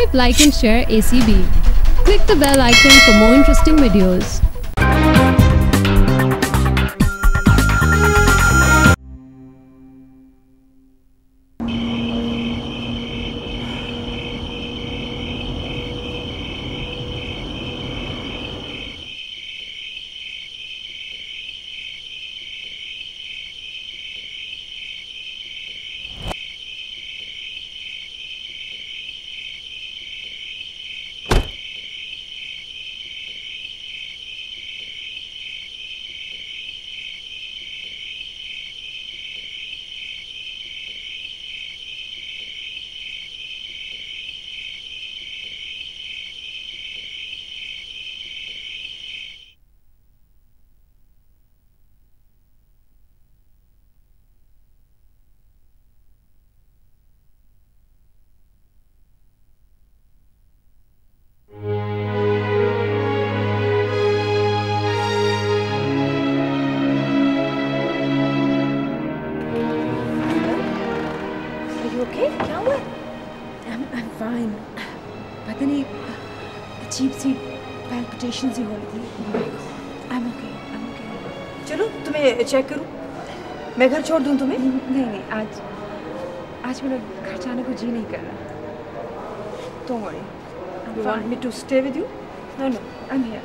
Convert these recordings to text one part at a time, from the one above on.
Subscribe, like and share ACB. Click the bell icon for more interesting videos. अजीब सी palpitations ही हो रही थी। I'm okay, I'm okay। चलो तुम्हें चेक करूं? मैं घर छोड़ दूं तुम्हें? नहीं, आज मेरा घर जाने को जी नहीं कर रहा। Don't worry। You want me to stay with you? No, I'm here।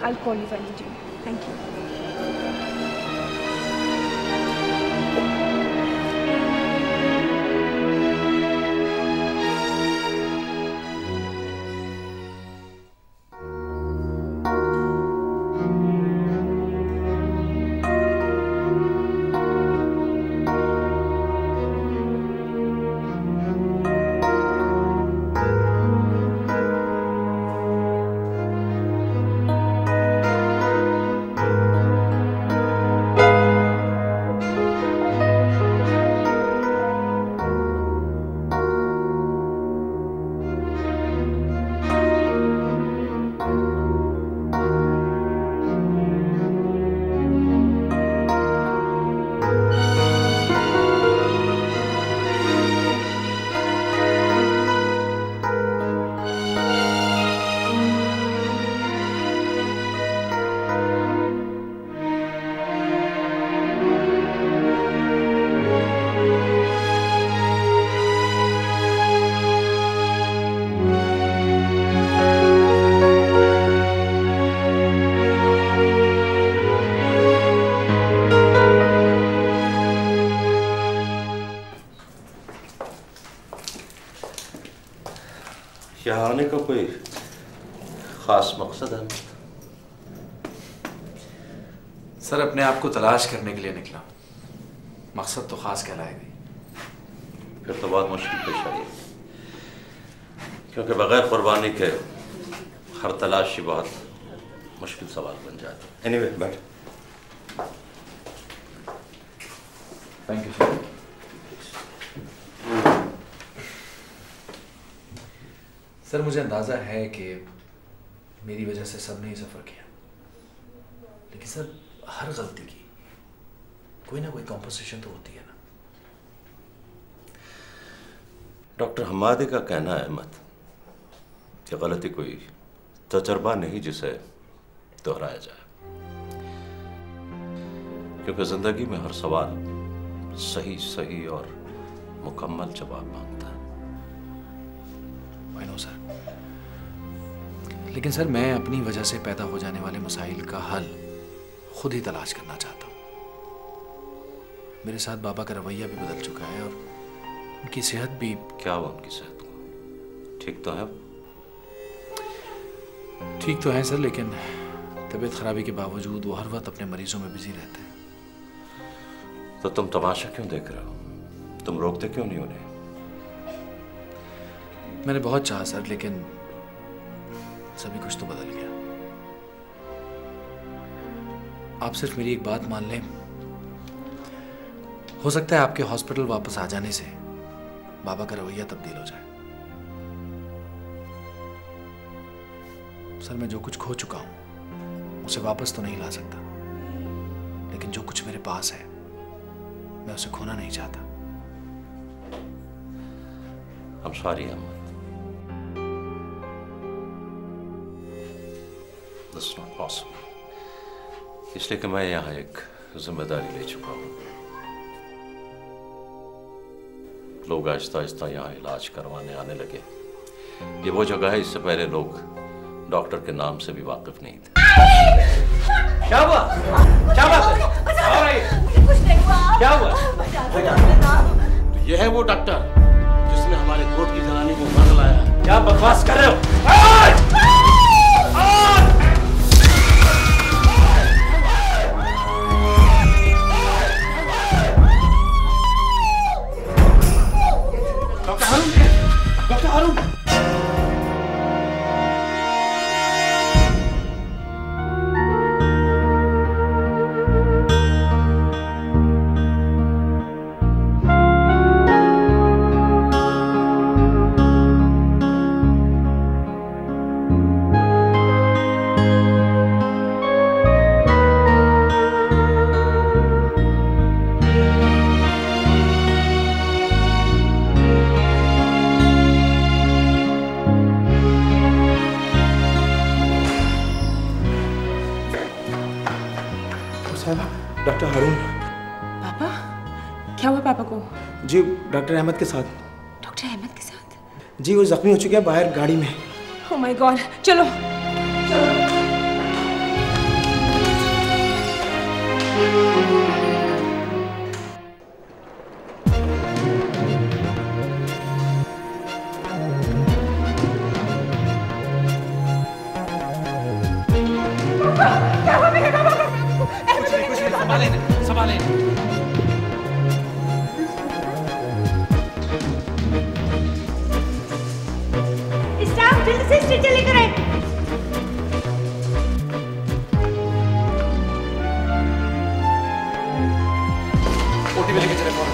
I'll call you if I need you। Thank you। यहाँ आने का कोई खास मकसद है? सर अपने आप को तलाश करने के लिए निकला, मकसद तो खास कहलाएगा। फिर तो बहुत मुश्किल पेश आई, क्योंकि बगैर कुर्बानी के हर तलाशी बहुत मुश्किल सवाल बन जाता है। एनीवे बैठ। Thank you sir. सर मुझे अंदाजा है कि मेरी वजह से सबने ही सफर किया, लेकिन सर हर गलती की कोई ना कोई कॉम्पनसेशन तो होती है ना। डॉक्टर हमादी का कहना है मत कि गलती कोई तजर्बा नहीं जिसे दोहराया जाए, क्योंकि जिंदगी में हर सवाल सही और मुकम्मल जवाब मांगता है। आई नो सर, लेकिन सर मैं अपनी वजह से पैदा हो जाने वाले मसाइल का हल खुद ही तलाश करना चाहता हूँ। मेरे साथ बाबा का रवैया भी बदल चुका है और उनकी सेहत भी। क्या हुआ उनकी सेहत को? ठीक तो है? ठीक तो है सर, लेकिन तबीयत खराबी के बावजूद वो हर वक्त अपने मरीजों में बिजी रहते हैं। तो तुम तमाशा क्यों देख रहे हो? तुम रोकते क्यों नहीं उन्हें? मैंने बहुत चाहा सर, लेकिन सभी कुछ तो बदल गया। आप सिर्फ मेरी एक बात मान लें, हो सकता है आपके हॉस्पिटल वापस आ जाने से बाबा का रवैया तब्दील हो जाए। सर मैं जो कुछ खो चुका हूं उसे वापस तो नहीं ला सकता, लेकिन जो कुछ मेरे पास है मैं उसे खोना नहीं चाहता। I'm sorry, Ahmad. This is not possible. इसलिए कि मैं यहाँ एक जिम्मेदारी ले चुका हूँ। लोग आहिस्ता आहिस्ता यहाँ इलाज करवाने आने लगे। ये वो जगह है, इससे पहले लोग डॉक्टर के नाम से भी वाकिफ नहीं थे। क्या हुआ? क्या बात है? क्या हुआ? ये है वो डॉक्टर जिसने हमारे कोर्ट की जनानी को मार लाया। क्या बकवास कर रहे हो? डॉक्टर हारून, डॉक्टर हारून। डॉक्टर हारून। पापा, क्या हुआ पापा को? जी डॉक्टर अहमद के साथ। डॉक्टर अहमद के साथ? जी वो जख्मी हो चुके हैं बाहर गाड़ी में। ओह माय गॉड, चलो। संभालें। स्टाफ जल्दी से स्ट्रेचर लेकर आए। ओटी में लेके चले फौरन।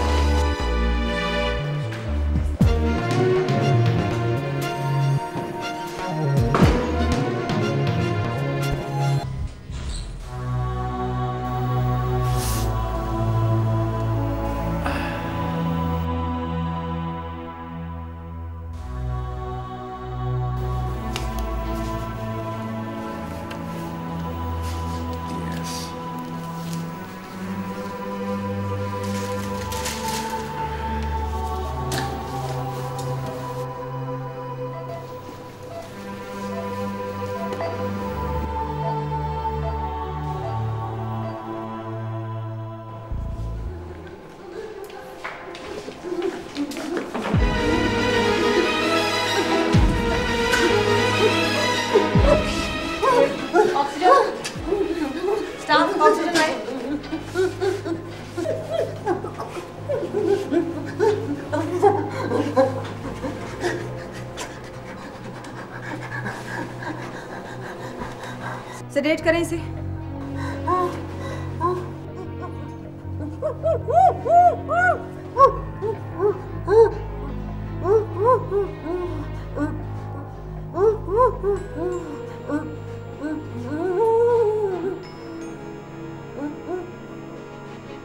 सेडेट करें इसे।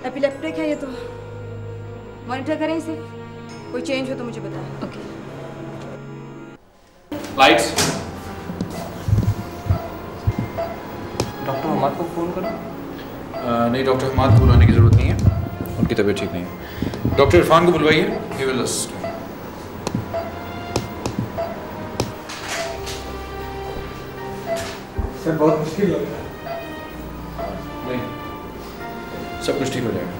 एपिलेप्टिक है ये तो। मॉनिटर करें इसे, कोई चेंज हो तो मुझे बताएं। ओके। लाइट्स। डॉक्टर हमाद को फ़ोन करो। नहीं, डॉक्टर हमाद को बुलाने की ज़रूरत नहीं है, उनकी तबीयत ठीक नहीं है। डॉक्टर इरफान को बुलवाइए, ही विल असिस्ट। सर बहुत मुश्किल लग रहा है। नहीं, सब कुछ ठीक हो जाएगा।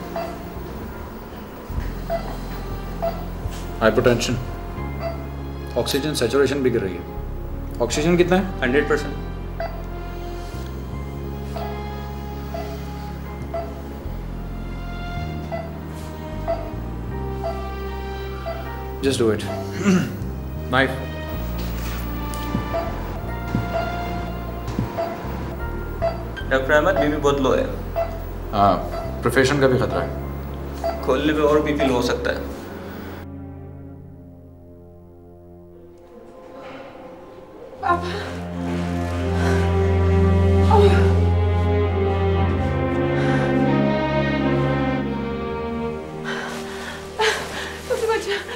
हाइपरटेंशन, ऑक्सीजन सैचुरेशन भी गिर रही है। ऑक्सीजन कितना है? 100%। Just do it. Knife. Doctor Ahmed, BP बहुत लो है। हाँ, प्रोफेशन का भी खतरा है। खोलने पे और बीपी लो हो सकता है।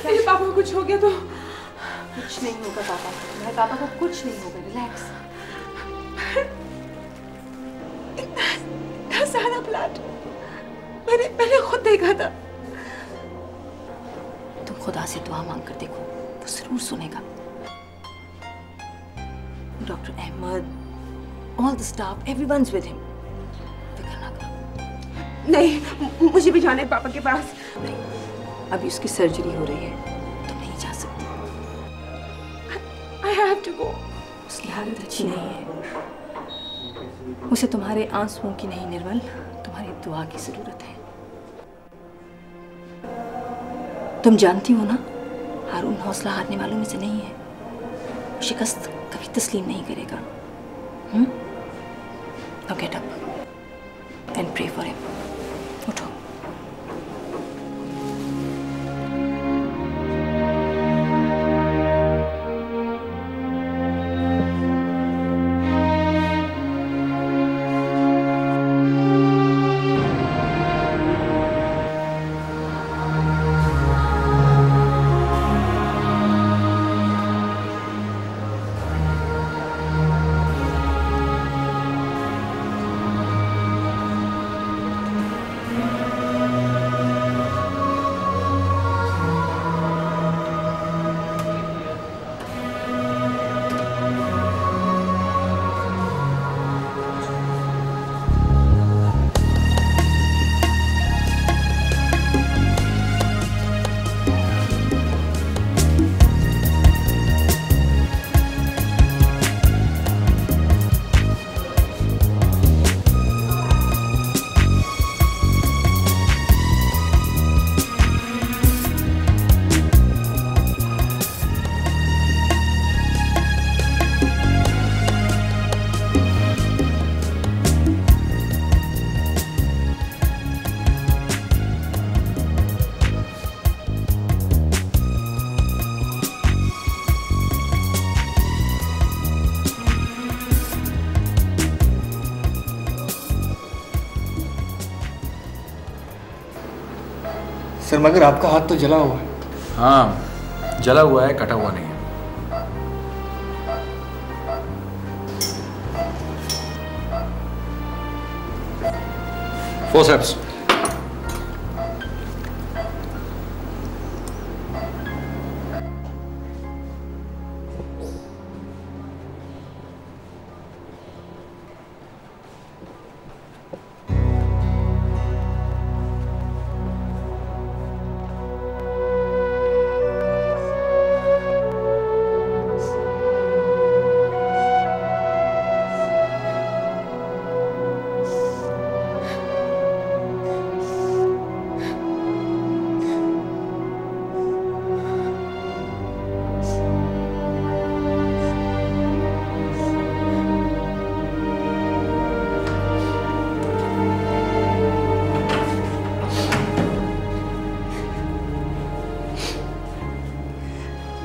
मेरे पापा को कुछ हो गया तो? कुछ नहीं होगा पापा को, मेरे पापा को कुछ नहीं होगा, रिलैक्स। that. मैंने खुद देखा था. तुम खुदा से दुआ मांग कर देखो, वो जरूर सुनेगा. Doctor Ahmed, all the staff, everyone's with him. फिक्र ना करो. नहीं, मुझे भी जाना है पापा के पास. नहीं, अभी उसकी सर्जरी हो रही है, तुम नहीं जा सकती. I have to go. उसकी हालत अच्छी नहीं है. उसे तुम्हारे आंसुओं की नहीं निर्मल, तुम्हारी दुआ की जरूरत है. तुम जानती हो ना, हारून हौसला हारने वालों में से नहीं है. शिकस्त कभी तस्लीम नहीं करेगा. Now get up and pray for him. उठो. सर मगर आपका हाथ तो जला हुआ है. हाँ, जला हुआ है, कटा हुआ नहीं है. फोर्सेप्स.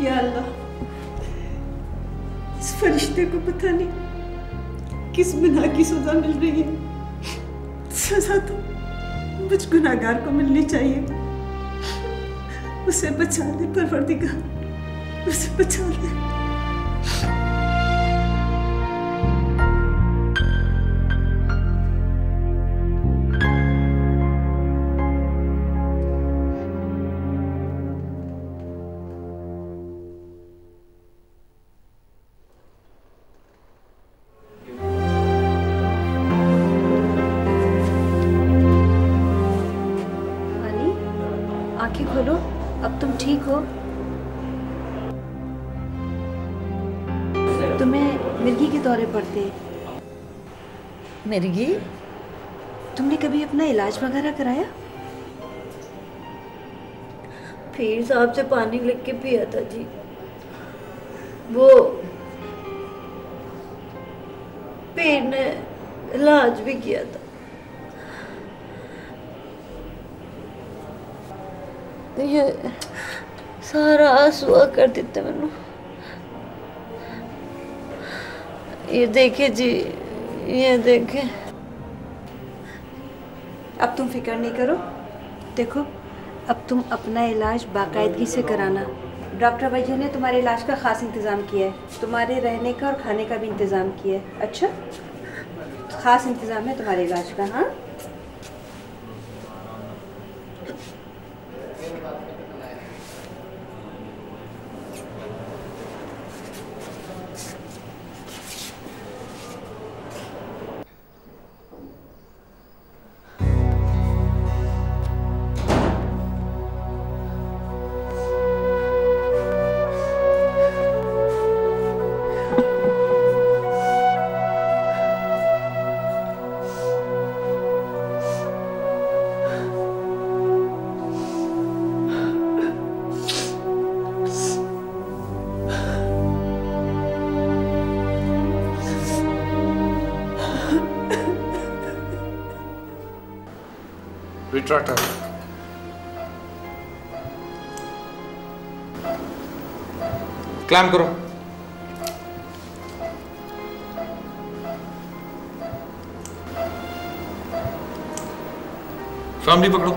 या अल्लाह, इस फरिश्ते को पता नहीं किस गुनाह की सजा मिल रही है. सजा तो मुझ गुनाहगार को मिलनी चाहिए. उसे बचा ले परवरदिगार, उसे बचा ले. आंखें खोलो, अब तुम ठीक हो. तुम्हें मिर्गी के दौरे पड़ते. मिर्गी, तुमने कभी अपना इलाज वगैरह कराया? पीर साहब से पानी लिख के पिया था जी. वो पीर ने इलाज भी किया था. ये सारा आंसुआ कर देते मैंने. ये देखे जी, ये देखे. अब तुम फिक्र नहीं करो. देखो, अब तुम अपना इलाज बाकायदगी से कराना. डॉक्टर वजह ने तुम्हारे इलाज का ख़ास इंतज़ाम किया है. तुम्हारे रहने का और खाने का भी इंतज़ाम किया है. अच्छा, ख़ास इंतज़ाम है तुम्हारे इलाज का. हाँ, रिट्रैक्टर। क्लैम्प करो। फर्मली पकड़ो।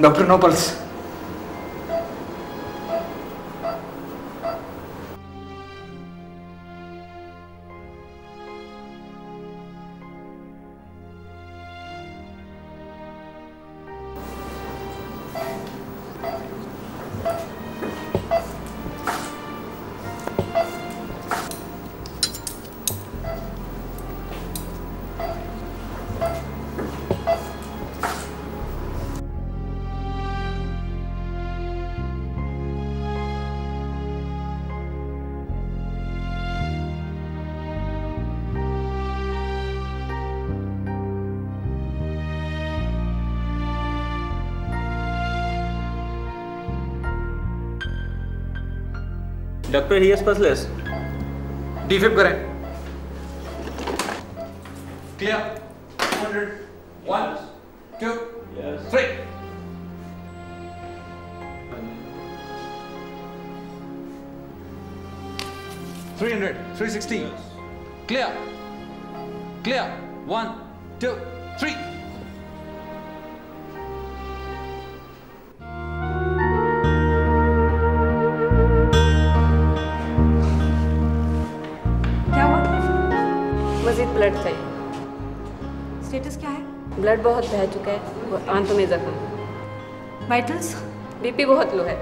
Doctor, no pulse. Doctor he is pulseless. Defib करें। क्लियर। 200 1 2 3 300 360 क्लियर क्लियर 1 2 3 मजीद ब्लड चाहिए। स्टेटस क्या है? ब्लड बहुत बह चुका है, आंतों में जख्म। वाइटल्स? बीपी बहुत लो है।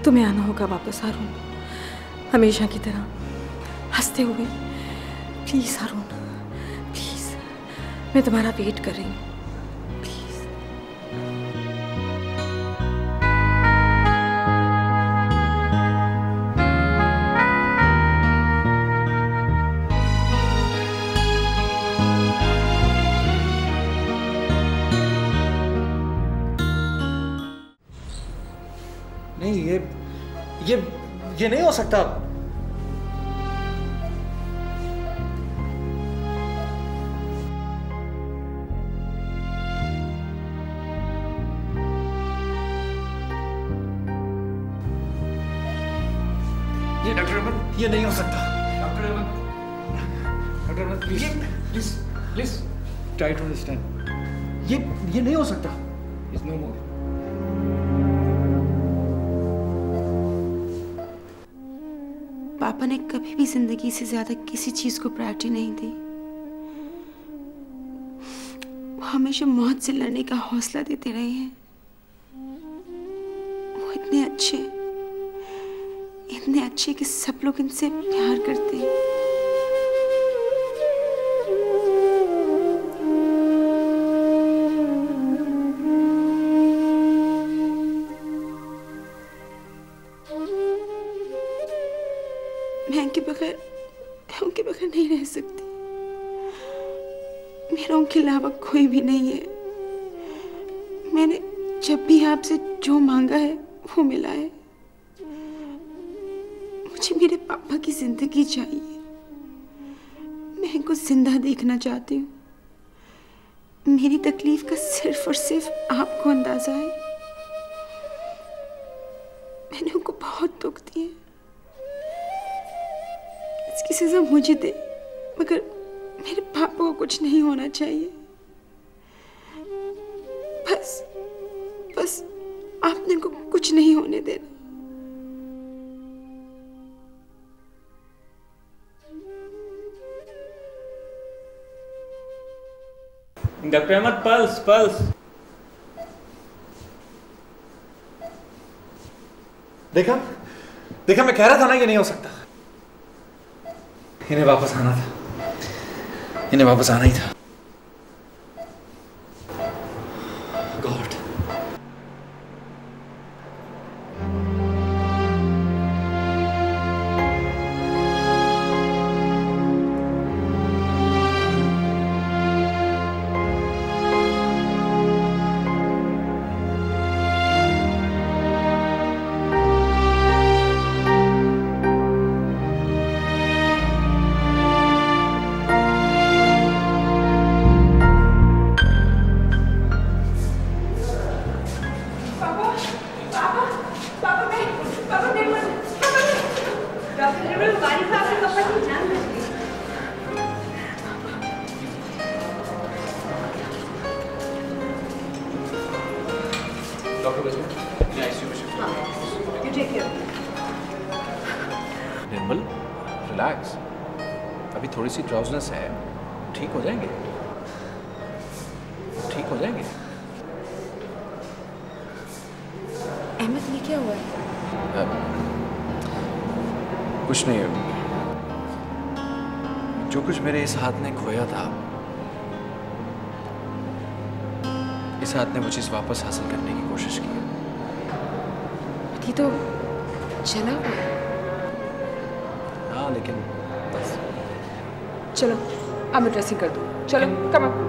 तुम्हें आना होगा वापस हारून, हमेशा की तरह हंसते हुए। प्लीज हारून, प्लीज, मैं तुम्हारा वेट कर रही हूँ। नहीं, ये नहीं हो सकता। ये डॉक्टर अहमद, ये नहीं हो सकता। Doctor Ahmed please please please try to understand. ये नहीं हो सकता। It's no more. पापा ने कभी भी जिंदगी से ज्यादा किसी चीज को प्रायोरिटी नहीं दी। वो हमेशा मौत से लड़ने का हौसला देते रहे हैं। वो इतने अच्छे कि सब लोग इनसे प्यार करते हैं। मैं उनके बगैर नहीं रह सकती। मेरा उनके अलावा कोई भी नहीं है। मैंने जब भी आपसे जो मांगा है वो मिला है। मुझे मेरे पापा की जिंदगी चाहिए। मैं इनको जिंदा देखना चाहती हूँ। मेरी तकलीफ का सिर्फ और सिर्फ आपको अंदाजा है। मैंने उनको बहुत दुख दिए। इसकी सजा मुझे दे, मगर मेरे पापा को कुछ नहीं होना चाहिए। बस आपने इनको कुछ नहीं होने देना। Doctor Ahmed, pulse. देखा मैं कह रहा था ना, ये नहीं हो सकता। इन्हें वापस आना था, इन्हें वापस आना ही था। गॉड। रिलैक्स, अभी थोड़ी सी ड्राउजनेस है, ठीक हो जाएंगे, ठीक हो जाएंगे। अहमद, ये क्या हुआ है? कुछ नहीं, जो कुछ मेरे इस हाथ ने खोया था, इस हाथ ने वो चीज वापस हासिल करने की कोशिश की है। ये तो चला हुआ है। हाँ, लेकिन बस। चलो अब मैं ड्रेसिंग कर दूँ। चलो कम ऑन।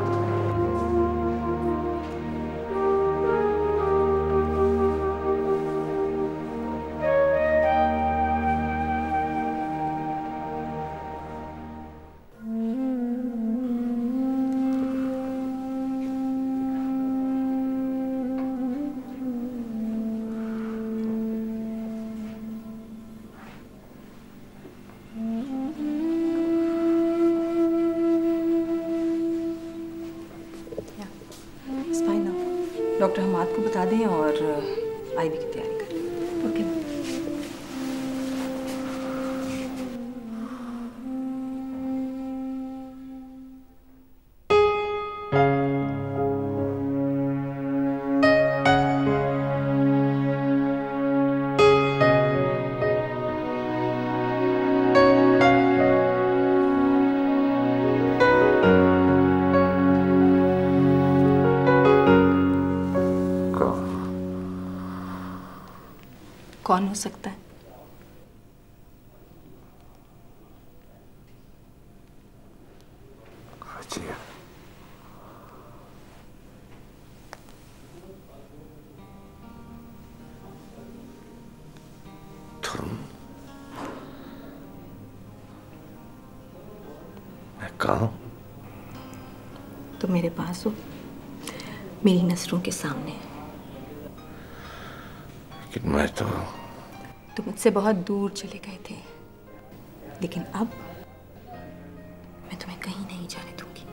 डॉक्टर हम आपको बता दें और आईवी की तैयारी कर लें। ओके। कौन हो सकता है? रजिया। तुम? मैं कहाँ हूं? तुम मेरे पास हो, मेरी नजरों के सामने। लेकिन मैं तो तुम मुझसे बहुत दूर चले गए थे, लेकिन अब मैं तुम्हें कहीं नहीं जाने दूंगी,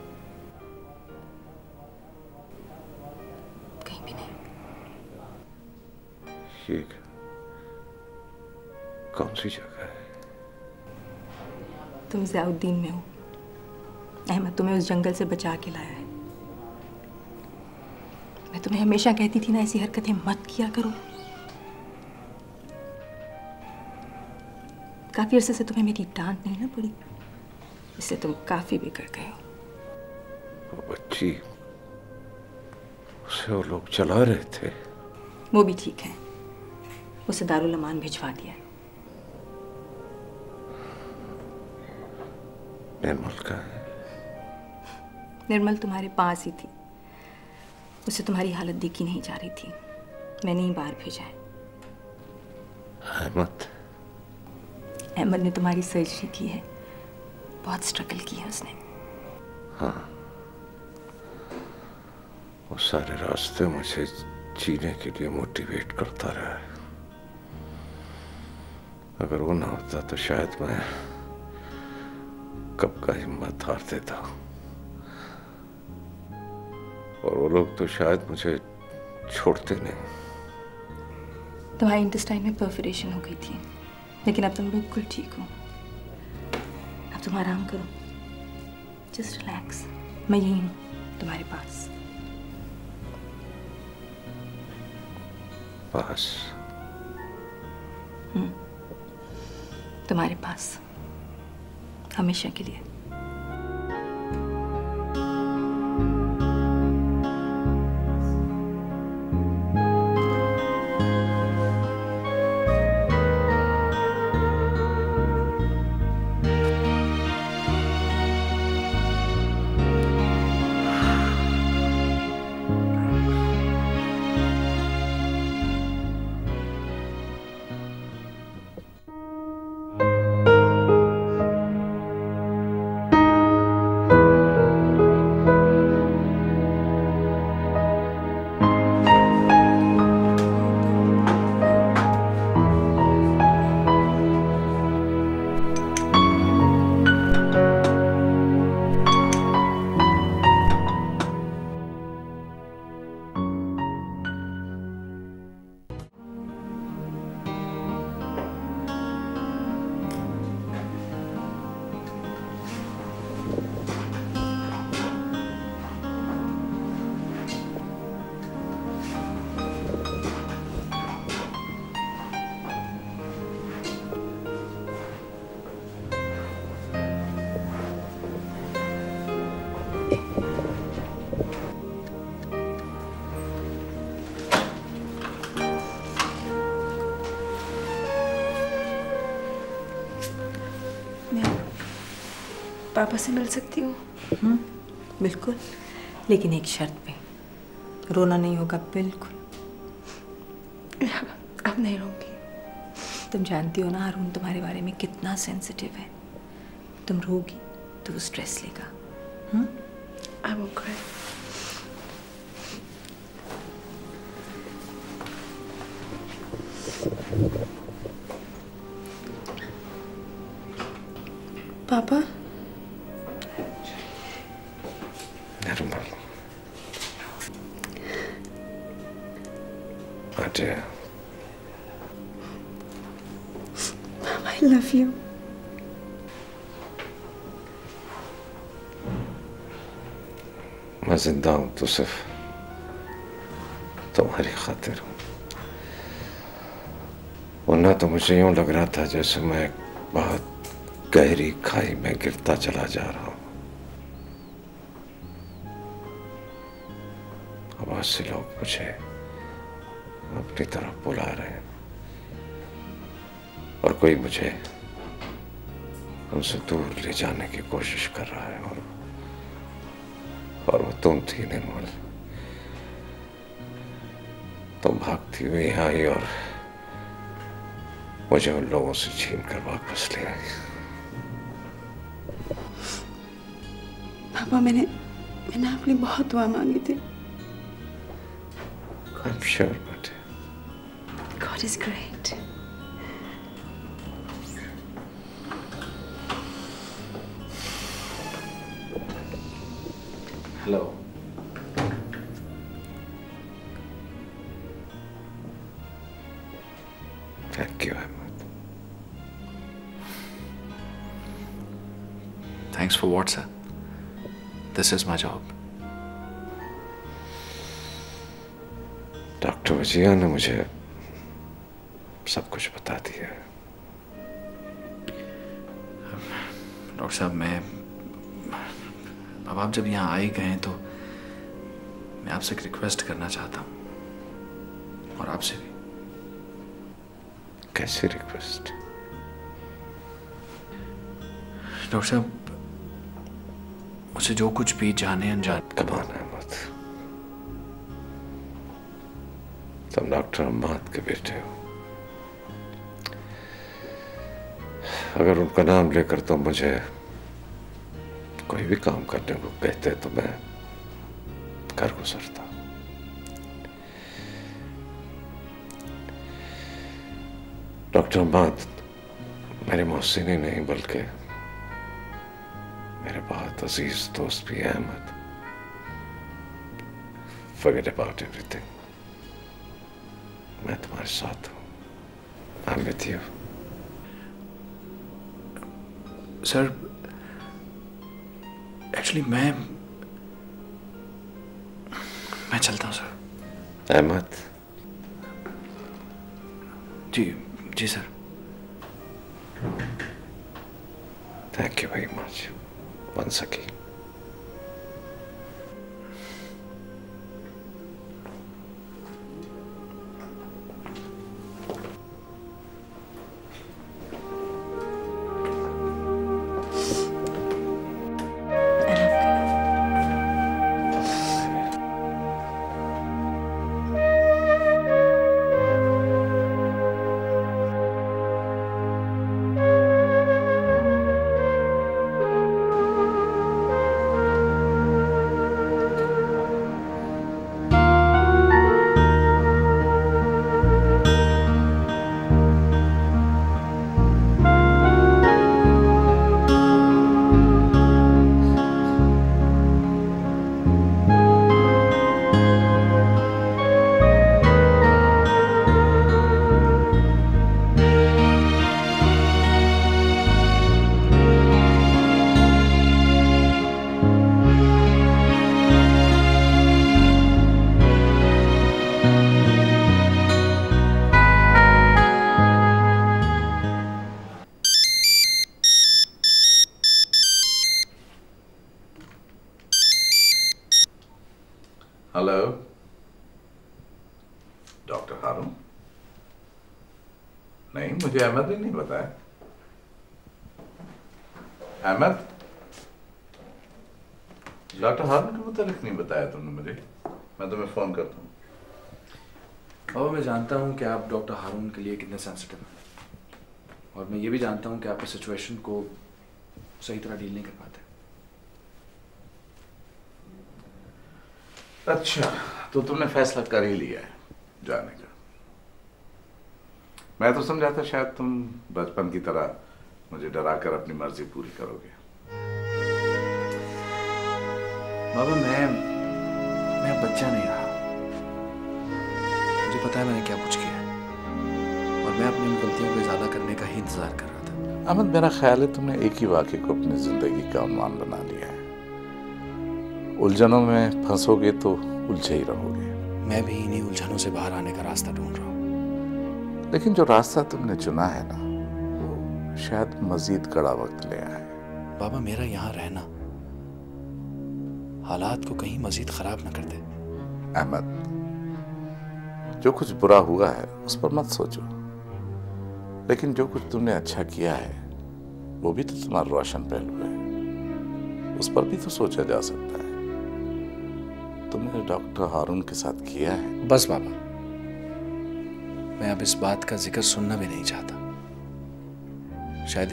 कहीं भी नहीं। ये कौन सी जगह है? तुम ज़ियाउद्दीन में हो। अहमद तुम्हें उस जंगल से बचा के लाया है। मैं तुम्हें हमेशा कहती थी ना, ऐसी हरकतें मत किया करो। काफी अरसे से तुम्हें मेरी डांट नहीं ना पड़ी, इससे तुम काफी बिगड़ गए हो। वो बच्ची, उसे वो लोग चला रहे थे। वो भी ठीक है, उसे दारुल अमान भिजवा दिया। निर्मल का है? निर्मल तुम्हारे पास ही थी, उसे तुम्हारी हालत देखी नहीं जा रही थी, मैंने ही बाहर भेजा है। अहमद? अहमद ने तुम्हारी सर्जरी की है, बहुत स्ट्रगल की है उसने। हाँ, वो सारे रास्ते मुझे जीने के लिए मोटिवेट करता रहा है। अगर वो ना होता तो शायद मैं कब का हिम्मत हार देता, और वो लोग तो शायद मुझे छोड़ते नहीं। तुम्हारे इंटेस्टाइन में परफोरेशन हो गई थी, लेकिन अब तुम बिल्कुल ठीक हो। अब तुम आराम करो, जस्ट रिलैक्स। मैं यही हूँ तुम्हारे पास। पास? तुम्हारे पास हमेशा के लिए। पापा से मिल सकती हूँ? बिल्कुल, लेकिन एक शर्त पे, रोना नहीं होगा बिल्कुल। अब नहीं रोऊंगी। तुम जानती हो ना अरुण तुम्हारे बारे में कितना सेंसिटिव है। तुम रोगी तो वो स्ट्रेस लेगा। I won't cry. पापा, I love you. मैं जिंदा हूं तो सिर्फ तुम्हारी खातिर हूं, वरना तो मुझे यूं लग रहा था जैसे मैं एक बहुत गहरी खाई में गिरता चला जा रहा हूं। बहुत से लोग मुझे अपनी तरफ बुला रहे हैं और कोई मुझे उनसे दूर ले जाने की कोशिश कर रहा है, और वो तुम थी निर्मल। तुम भागती हुई यहाँ आई और मुझे उन लोगों से छीन कर वापस ले आई। पापा, मैंने अपनी बहुत दुआ मांगी थी। I'm sure, but God is great. Hello. Thank you, Ahmed. Thanks for what, sir? This is my job. Doctor Wajiya ने मुझे सब कुछ बता दिया। डॉक्टर साहब, अब आप जब यहाँ आए गए हैं तो मैं आपसे एक रिक्वेस्ट करना चाहता हूँ, और आपसे भी। कैसी रिक्वेस्ट? डॉक्टर साहब, मुझे जो कुछ भी जाने अनजाने कमान है मत। तुम डॉक्टर अम्माद के बेटे हो। अगर उनका नाम लेकर तुम मुझे कोई भी काम करने को कहते तो मैं कर गुजरता। डॉक्टर अम्माद मेरे मोहसिन ही नहीं बल्कि मेरे बहुत अजीज दोस्त भी हैं अहमद। Forget about everything. मैं तुम्हारे साथ हूँ। I'm with you. Sir, actually मैं चलता हूँ sir. Ahmed. Ji sir. Thank you very much once again. Hello doctor Haroon? नहीं, मुझे अहमद ने नहीं बताया। अहमद, डॉक्टर हारून के मुतालिक नहीं बताया तुमने मुझे। मैं तुम्हें फोन करता हूँ। बाबा, मैं जानता हूँ कि आप डॉक्टर हारून के लिए कितने सेंसिटिव हैं, और मैं ये भी जानता हूँ कि आप इस सिचुएशन को सही तरह डील नहीं कर पाते। अच्छा, तो तुमने फैसला कर ही लिया है जाने का। मैं तो समझा था शायद तुम बचपन की तरह मुझे डराकर अपनी मर्जी पूरी करोगे। बाबा, मैं बच्चा नहीं रहा। मुझे पता है मैंने क्या कुछ किया है, और मैं अपनी उन गलतियों को इजाला करने का ही इंतजार कर रहा था। अहमद, मेरा ख्याल है तुमने एक ही वाक़े को अपनी जिंदगी का उन्वान बना लिया है। उलझनों में फंसोगे तो उलझे ही रहोगे। मैं भी इन्हीं उलझनों से बाहर आने का रास्ता ढूंढ रहा हूँ। लेकिन जो रास्ता तुमने चुना है ना, वो शायद मजीद कड़ा वक्त ले आए। बाबा, मेरा यहाँ रहना हालात को कहीं मजीद खराब ना कर दे। अहमद, जो कुछ बुरा हुआ है उस पर मत सोचो, लेकिन जो कुछ तुमने अच्छा किया है वो भी तो तुम्हारा रोशन पहलू है, उस पर भी तो सोचा जा सकता है। तुमने डॉक्टर हारून के साथ किया है। बस बाबा, मैं अब इस बात का जिक्र सुनना भी नहीं चाहता। शायद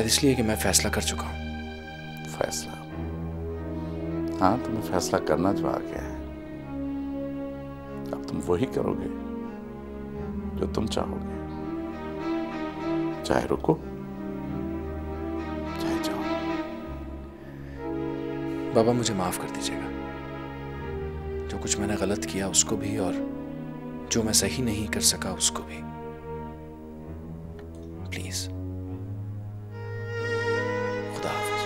इसलिए कि मैं फैसला कर चुका हूं। फैसला? हाँ, तुम्हें फैसला करना जो आ गया है, अब तुम वही करोगे जो तुम चाहोगे, चाहे रुको चाहे जाओ। बाबा, मुझे माफ कर दीजिएगा। जो कुछ मैंने गलत किया उसको भी, और जो मैं सही नहीं कर सका उसको भी। प्लीज। खुदा हाफिज।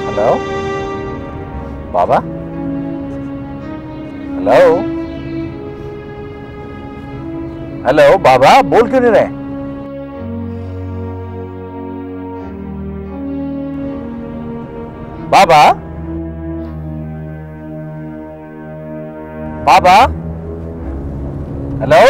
हेलो बाबा, हेलो हेलो बाबा, बोल क्यों नहीं रहे? बाबा, बाबा, हेलो।